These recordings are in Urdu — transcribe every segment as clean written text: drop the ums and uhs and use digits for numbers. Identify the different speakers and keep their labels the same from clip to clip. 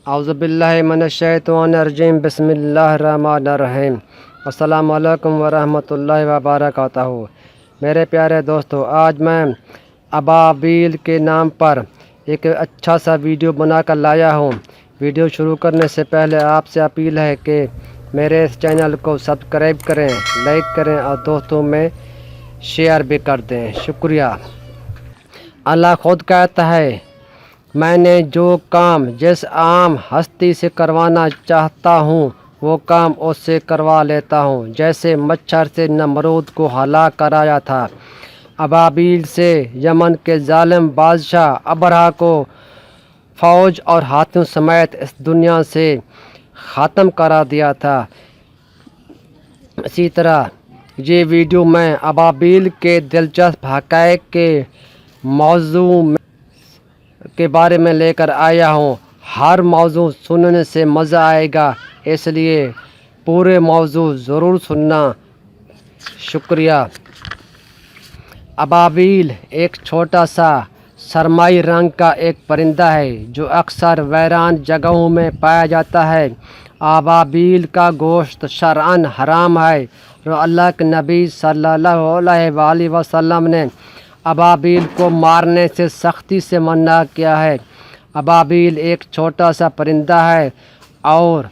Speaker 1: اعوذ باللہ من الشیطان الرجیم بسم اللہ الرحمن الرحیم السلام علیکم ورحمۃ اللہ وبرکاتہ۔ میرے پیارے دوستو، آج میں ابابیل کے نام پر ایک اچھا سا ویڈیو بنا کر لایا ہوں۔ ویڈیو شروع کرنے سے پہلے آپ سے اپیل ہے کہ میرے اس چینل کو سبسکرائب کریں، لائک کریں اور دوستوں میں شیئر بھی کر دیں۔ شکریہ۔ اللہ خود کہتا ہے، میں نے جو کام جس عام ہستی سے کروانا چاہتا ہوں وہ کام اس سے کروا لیتا ہوں، جیسے مچھر سے نمرود کو ہلاک کرایا تھا، ابابیل سے یمن کے ظالم بادشاہ ابرہہ کو فوج اور ہاتھیوں سمیت اس دنیا سے ختم کرا دیا تھا۔ اسی طرح یہ ویڈیو میں ابابیل کے دلچسپ حقائق کے موضوع کے بارے میں لے کر آیا ہوں۔ ہر موضوع سننے سے مزہ آئے گا، اس لیے پورے موضوع ضرور سننا۔ شکریہ۔ ابابیل ایک چھوٹا سا سرمائی رنگ کا ایک پرندہ ہے جو اکثر ویران جگہوں میں پایا جاتا ہے۔ ابابیل کا گوشت شرعاً حرام ہے اور اللہ کے نبی صلی اللہ علیہ وآلہ وسلم نے ابابیل کو مارنے سے سختی سے منع کیا ہے۔ ابابیل ایک چھوٹا سا پرندہ ہے اور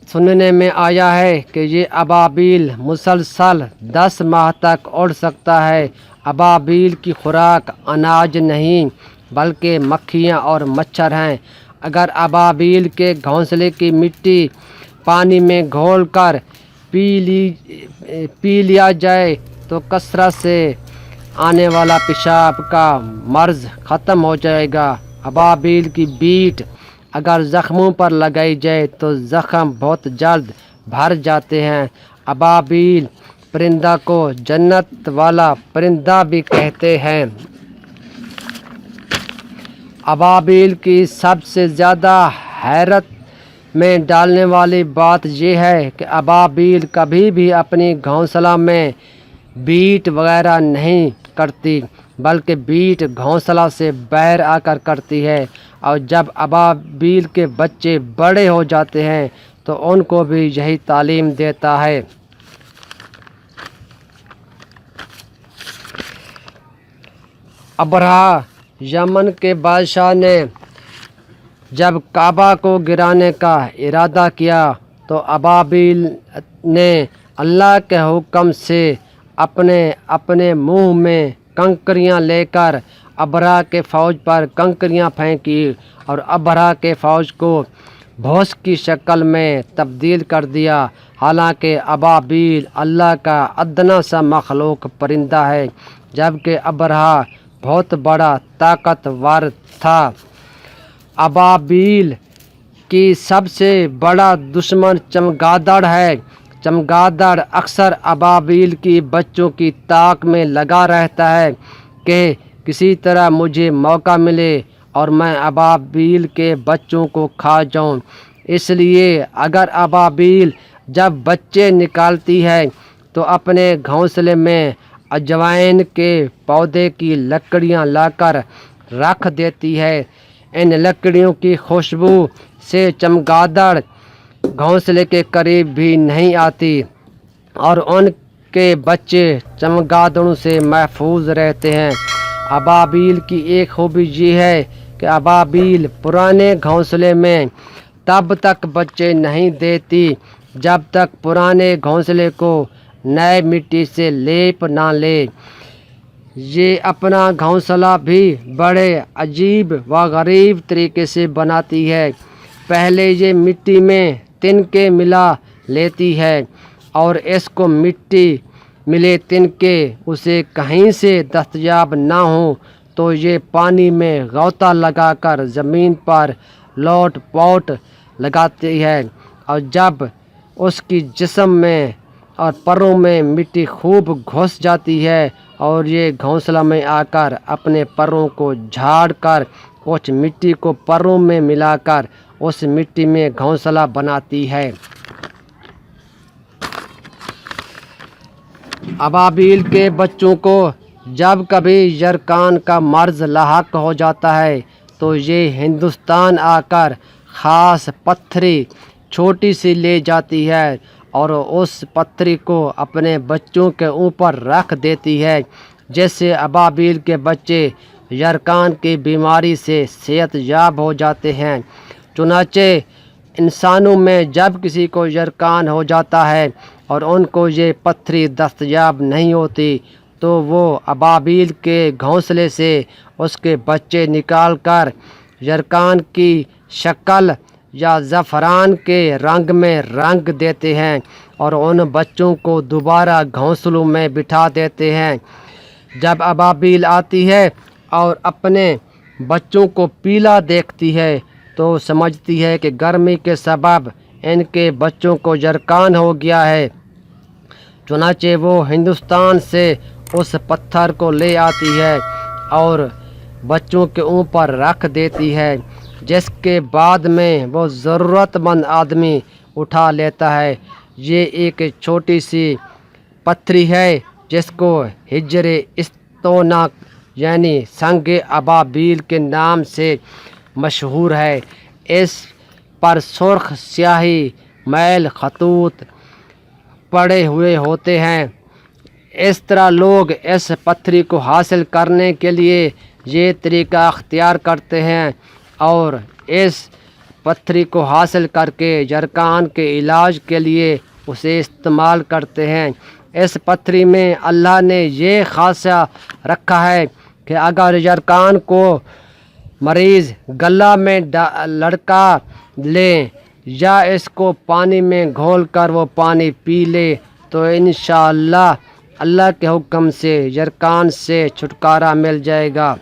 Speaker 1: سننے میں آیا ہے کہ یہ ابابیل مسلسل 10 ماہ تک اڑ سکتا ہے۔ ابابیل کی خوراک اناج نہیں بلکہ مکھیاں اور مچھر ہیں۔ اگر ابابیل کے گھونسلے کی مٹی پانی میں گھول کر پی لیا جائے تو کثرت سے آنے والا پیشاب کا مرض ختم ہو جائے گا۔ ابابیل کی بیٹ اگر زخموں پر لگائی جائے تو زخم بہت جلد بھر جاتے ہیں۔ ابابیل پرندہ کو جنت والا پرندہ بھی کہتے ہیں۔ ابابیل کی سب سے زیادہ حیرت میں ڈالنے والی بات یہ ہے کہ ابابیل کبھی بھی اپنی گھونسلہ میں بیٹ وغیرہ نہیں کرتی بلکہ بیٹ گھونسلہ سے باہر آ کر کرتی ہے، اور جب ابابیل کے بچے بڑے ہو جاتے ہیں تو ان کو بھی یہی تعلیم دیتا ہے۔ ابرہہ یمن کے بادشاہ نے جب کعبہ کو گرانے کا ارادہ کیا تو ابابیل نے اللہ کے حکم سے اپنے منہ میں کنکریاں لے کر ابرہہ کے فوج پر کنکریاں پھینکی اور ابرہہ کے فوج کو بھوس کی شکل میں تبدیل کر دیا۔ حالانکہ ابابیل اللہ کا ادنا سا مخلوق پرندہ ہے، جبکہ ابرہہ بہت بڑا طاقتور تھا۔ ابابیل کی سب سے بڑا دشمن چمگادڑ ہے۔ چمگادڑ اکثر ابابیل کی بچوں کی تاک میں لگا رہتا ہے کہ کسی طرح مجھے موقع ملے اور میں ابابیل کے بچوں کو کھا جاؤں۔ اس لیے اگر ابابیل جب بچے نکالتی ہے تو اپنے گھونسلے میں اجوائن کے پودے کی لکڑیاں لا کر رکھ دیتی ہے۔ ان لکڑیوں کی خوشبو سے چمگادڑ گھونسلے کے قریب بھی نہیں آتی اور ان کے بچے چمگادڑوں سے محفوظ رہتے ہیں۔ ابابیل کی ایک خوبی یہ ہے کہ ابابیل پرانے گھونسلے میں تب تک بچے نہیں دیتی جب تک پرانے گھونسلے کو نئے مٹی سے لیپ نہ لے۔ یہ اپنا گھونسلہ بھی بڑے عجیب و غریب طریقے سے بناتی ہے۔ پہلے یہ مٹی میں تنکے ملا لیتی ہے اور اس کو مٹی ملے تنکے اسے کہیں سے دستیاب نہ ہوں تو یہ پانی میں غوطہ لگا کر زمین پر لوٹ پوٹ لگاتی ہے، اور جب اس کی جسم میں اور پروں میں مٹی خوب گھس جاتی ہے اور یہ گھونسلہ میں آ کر اپنے پروں کو جھاڑ کر کچھ مٹی کو پروں میں ملا کر اس مٹی میں گھونسلہ بناتی ہے۔ ابابیل کے بچوں کو جب کبھی یرقان کا مرض لاحق ہو جاتا ہے تو یہ ہندوستان آ کر خاص پتھری چھوٹی سی لے جاتی ہے اور اس پتھری کو اپنے بچوں کے اوپر رکھ دیتی ہے، جس سے ابابیل کے بچے یرکان کی بیماری سے صحت یاب ہو جاتے ہیں۔ چنانچہ انسانوں میں جب کسی کو یرکان ہو جاتا ہے اور ان کو یہ پتھری دستیاب نہیں ہوتی تو وہ ابابیل کے گھونسلے سے اس کے بچے نکال کر یرکان کی شکل یا زعفران کے رنگ میں رنگ دیتے ہیں اور ان بچوں کو دوبارہ گھونسلوں میں بٹھا دیتے ہیں۔ جب ابابیل آتی ہے اور اپنے بچوں کو پیلا دیکھتی ہے تو سمجھتی ہے کہ گرمی کے سبب ان کے بچوں کو یرکان ہو گیا ہے۔ چنانچہ وہ ہندوستان سے اس پتھر کو لے آتی ہے اور بچوں کے اوپر رکھ دیتی ہے، جس کے بعد میں وہ ضرورت مند آدمی اٹھا لیتا ہے۔ یہ ایک چھوٹی سی پتھری ہے جس کو حجر استونا یعنی سنگ ابابیل کے نام سے مشہور ہے۔ اس پر سرخ سیاہی میل خطوط پڑے ہوئے ہوتے ہیں۔ اس طرح لوگ اس پتھری کو حاصل کرنے کے لیے یہ طریقہ اختیار کرتے ہیں اور اس پتھری کو حاصل کر کے یرکان کے علاج کے لیے اسے استعمال کرتے ہیں۔ اس پتھری میں اللہ نے یہ خاصہ رکھا ہے کہ اگر یرکان کو مریض گلہ میں لڑکا لیں یا اس کو پانی میں گھول کر وہ پانی پی لے تو انشاءاللہ اللہ کے حکم سے یرکان سے چھٹکارا مل جائے گا۔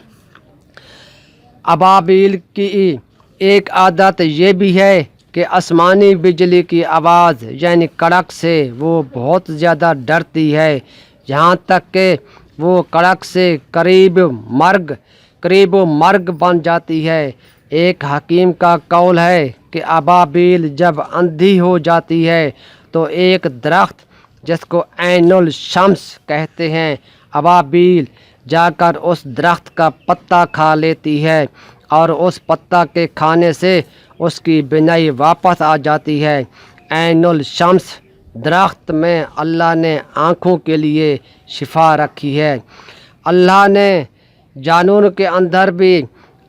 Speaker 1: ابابیل کی ایک عادت یہ بھی ہے کہ آسمانی بجلی کی آواز یعنی کڑک سے وہ بہت زیادہ ڈرتی ہے، یہاں تک کہ وہ کڑک سے قریب و مرگ بن جاتی ہے۔ ایک حکیم کا قول ہے کہ ابابیل جب اندھی ہو جاتی ہے تو ایک درخت جس کو عین الشمس کہتے ہیں، ابابیل جا کر اس درخت کا پتا کھا لیتی ہے اور اس پتا کے کھانے سے اس کی بینائی واپس آ جاتی ہے۔ عین الشمس درخت میں اللہ نے آنکھوں کے لیے شفا رکھی ہے۔ اللہ نے جانوروں کے اندر بھی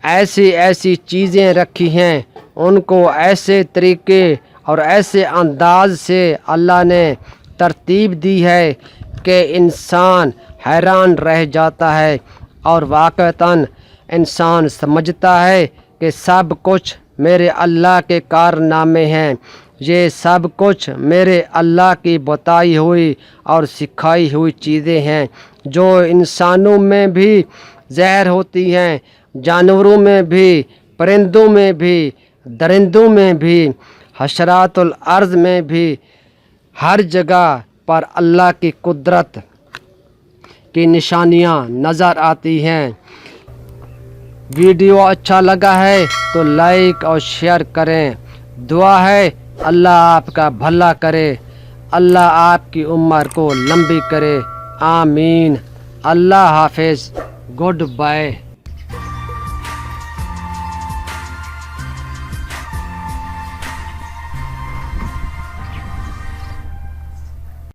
Speaker 1: ایسی چیزیں رکھی ہیں، ان کو ایسے طریقے اور ایسے انداز سے اللہ نے ترتیب دی ہے کہ انسان حیران رہ جاتا ہے اور واقعتاً انسان سمجھتا ہے کہ سب کچھ میرے اللہ کے کارنامے ہیں، یہ سب کچھ میرے اللہ کی بتائی ہوئی اور سکھائی ہوئی چیزیں ہیں جو انسانوں میں بھی ظاہر ہوتی ہیں، جانوروں میں بھی، پرندوں میں بھی، درندوں میں بھی، حشرات الارض میں بھی، ہر جگہ پر اللہ کی قدرت کی نشانیاں نظر آتی ہیں۔ ویڈیو اچھا لگا ہے تو لائک اور شیئر کریں۔ دعا ہے اللہ آپ کا بھلا کرے، اللہ آپ کی عمر کو لمبی کرے، آمین۔ اللہ حافظ، گڈ بائے۔